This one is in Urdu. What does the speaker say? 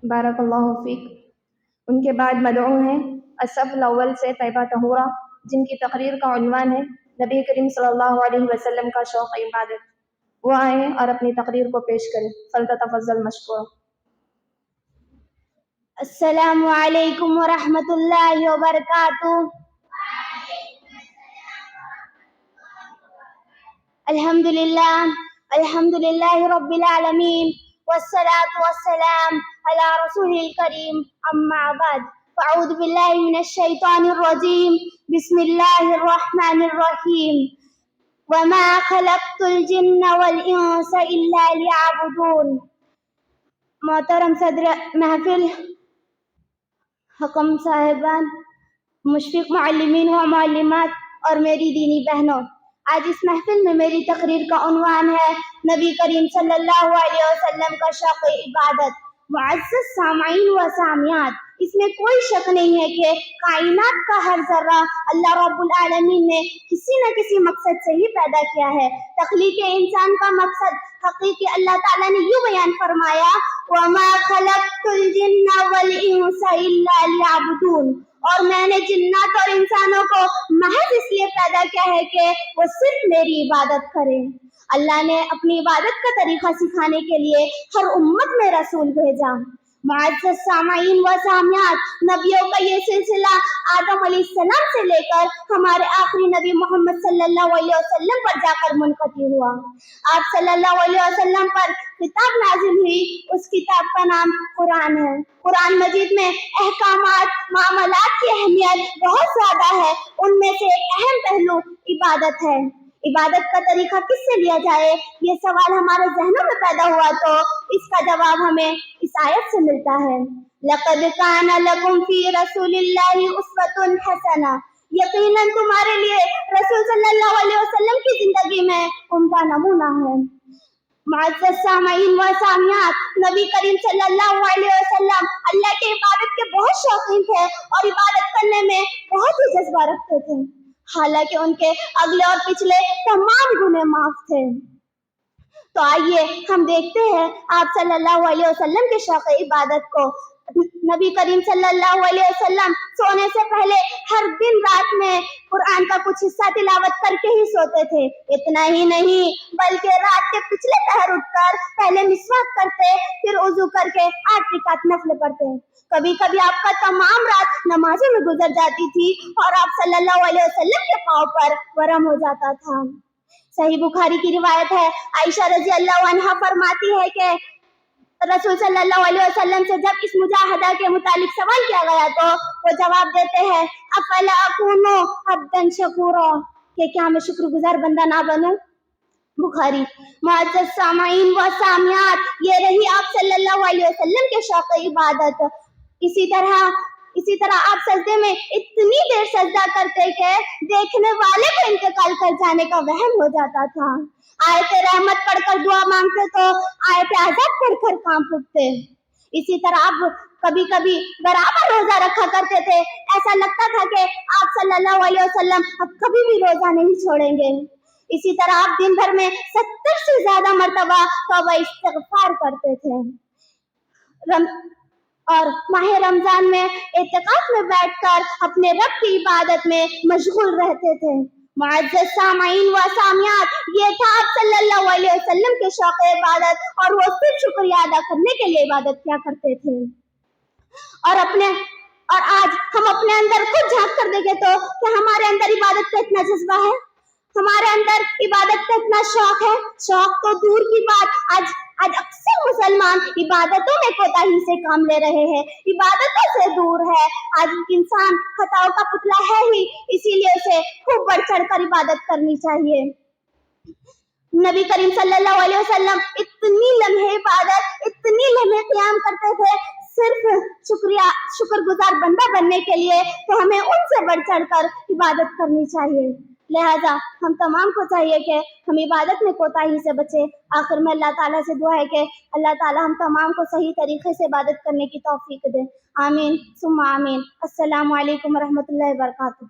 بارک اللہ فیک۔ ان کے بعد مدعو ہیں الصف الاول سے طیبہ طہورہ، جن کی تقریر کا عنوان ہے نبی کریم صلی اللہ علیہ وسلم کا شوق عبادت۔ وہ آئیں اور اپنی تقریر کو پیش کریں، فلتتفضل مشکورہ۔ السلام علیکم ورحمۃ اللہ وبرکاتہ۔ الحمد للہ رب العالمین، والصلاة والسلام علی رسول الکریم، اما بعد، فاعوذ باللہ من الشیطان الرجیم، بسم اللہ الرحمن الرحیم، وما خلقت الجن والانس الا لیعبدون۔ محترم صدر محفل، حکم صاحبان، مشفق معلمین و معلمات اور میری دینی بہنوں، آج اس محفل میں میری تقریر کا عنوان ہے نبی کریم صلی اللہ علیہ وسلم کا شوق عبادت۔ معزز سامعین و سامعات، اس میں کوئی شک نہیں ہے کہ کائنات کا ہر ذرہ اللہ رب العالمین نے کسی نہ کسی مقصد سے ہی پیدا کیا ہے۔ تخلیق انسان کا مقصد حقیقی اللہ تعالیٰ نے یوں بیان فرمایا، وَمَا خَلَقْتُ الْجِنَّ وَالْإِنسَ إِلَّا لِيَعْبُدُونَ، اور میں نے جنات اور انسانوں کو محض اس لیے پیدا کیا ہے کہ وہ صرف میری عبادت کریں۔ اللہ نے اپنی عبادت کا طریقہ سکھانے کے لیے ہر امت میں رسول بھیجا۔ معزز سامعین و سامعات، نبیوں کا یہ سلسلہ آدم علیہ السلام سے لے کر ہمارے آخری نبی محمد صلی اللہ علیہ وسلم پر جا کر منقطع ہوا۔ آپ صلی اللہ علیہ وسلم پر کتاب نازل ہوئی، اس کتاب کا نام قرآن ہے۔ قرآن مجید میں احکامات، معاملات کی اہمیت بہت زیادہ ہے، ان میں سے ایک اہم پہلو عبادت ہے۔ عبادت کا طریقہ کس سے لیا جائے، یہ سوال ہمارے ذہنوں میں پیدا ہوا تو اس کا جواب ہمیں اس آیت سے ملتا ہے، لَقَدْ كَانَ لَكُمْ فِي رَسُولِ اللَّهِ أُسْوَةٌ حَسَنَةٌ، یقیناً تمہارے لیے رسول صلی اللہ علیہ وسلم کی زندگی میں عمدہ نمونہ ہے۔ معزز سامعین و سامعات، نبی کریم صلی اللہ علیہ وسلم اللہ کی عبادت کے بہت شوقین تھے اور عبادت کرنے میں بہت ہی جذبہ رکھتے تھے، حالانکہ ان کے اگلے اور پچھلے تمام گناہ معاف تھے۔ تو آئیے ہم دیکھتے ہیں آپ صلی اللہ علیہ وسلم کے شوق عبادت کو۔ نبی کریم صلی اللہ علیہ وسلم سونے سے پہلے ہر دن رات میں قرآن کا کچھ حصہ تلاوت کر کے ہی سوتے تھے۔ اتنا ہی نہیں بلکہ رات کے پچھلے پہر اٹھ کر پہلے مسواک کرتے، پھر وضو کر کے 8 رکعت نفل پڑھتے۔ کبھی کبھی آپ کا تمام رات نمازوں میں گزر جاتی تھی اور آپ صلی اللہ علیہ وسلم کے پاؤں پر ورم ہو جاتا تھا۔ صحیح بخاری کی روایت ہے، عائشہ رضی اللہ عنہا فرماتی ہے کہ رسول صلی اللہ علیہ وسلم سے جب اس مجاہدہ کے متعلق سوال کیا گیا تو وہ جواب دیتے ہیں، افلا اکون عبدا شکورا، کہ کیا میں شکر گزار بندہ نہ بنوں؟ بخاری۔ معزز سامعین و سامعات، یہ رہی آپ صلی اللہ علیہ وسلم کے شوق عبادت۔ اسی طرح آپ سجدے میں اتنی دیر سجدہ کرتے کہ دیکھنے والے کو انتقال کر جانے کا وہم ہو جاتا تھا۔ آیت رحمت پڑھ کر دعا مانگتے تو آیت عذاب پڑھ کر کانپ اٹھتے۔ اسی طرح آپ کبھی کبھی برابر روزہ رکھا کرتے تھے، ایسا لگتا تھا کہ آپ صلی اللہ علیہ وسلم اب کبھی بھی روزہ نہیں چھوڑیں گے۔ اسی طرح آپ دن بھر میں 70 سے زیادہ مرتبہ توبہ استغفار کرتے تھے اور ماہ رمضان میں اعتکاف میں بیٹھ کر اپنے رب کی عبادت میں مشغول رہتے تھے۔ معزز سامعین و سامعات، یہ تھا آپ صلی اللہ علیہ وسلم کے شوق عبادت، اور وہ صرف شکریہ ادا کرنے کے لیے عبادت کیا کرتے تھے۔ اور آج ہم اپنے اندر خود جھانک کر دیکھیں تو کہ ہمارے اندر عبادت کا اتنا جذبہ ہے، ہمارے اندر عبادت کا اتنا شوق ہے۔ شوق تو دور کی بات، آج اکثر مسلمان عبادتوں میں کوتاہی سے کام لے رہے ہیں، عبادتوں سے دور ہے۔ آج انسان خطاؤں کا پتلا ہے ہی، اسی لیے اسے خوب بڑھ چڑھ کر عبادت کرنی چاہیے۔ نبی کریم صلی اللہ علیہ وسلم اتنی لمحے عبادت، اتنی لمحے قیام کرتے تھے صرف شکر گزار بندہ بننے کے لیے، تو ہمیں ان سے بڑھ چڑھ کر عبادت کرنی چاہیے۔ لہذا ہم تمام کو چاہیے کہ ہم عبادت میں کوتاہی سے بچیں۔ آخر میں اللہ تعالیٰ سے دعا ہے کہ اللہ تعالیٰ ہم تمام کو صحیح طریقے سے عبادت کرنے کی توفیق دے۔ آمین ثم آمین۔ السلام علیکم ورحمۃ اللہ وبرکاتہ۔